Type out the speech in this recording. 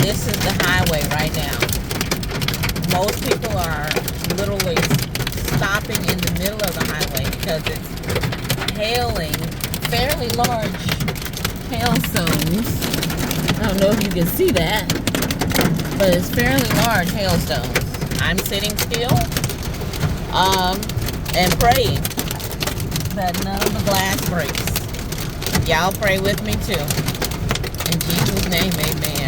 this is the highway right now. Most people are literally stopping in the middle of the highway because it's hailing fairly large hailstones. I don't know if you can see that, but it's fairly large hailstones. I'm sitting still and praying that none of the glass breaks. Y'all pray with me too. In Jesus' name, amen.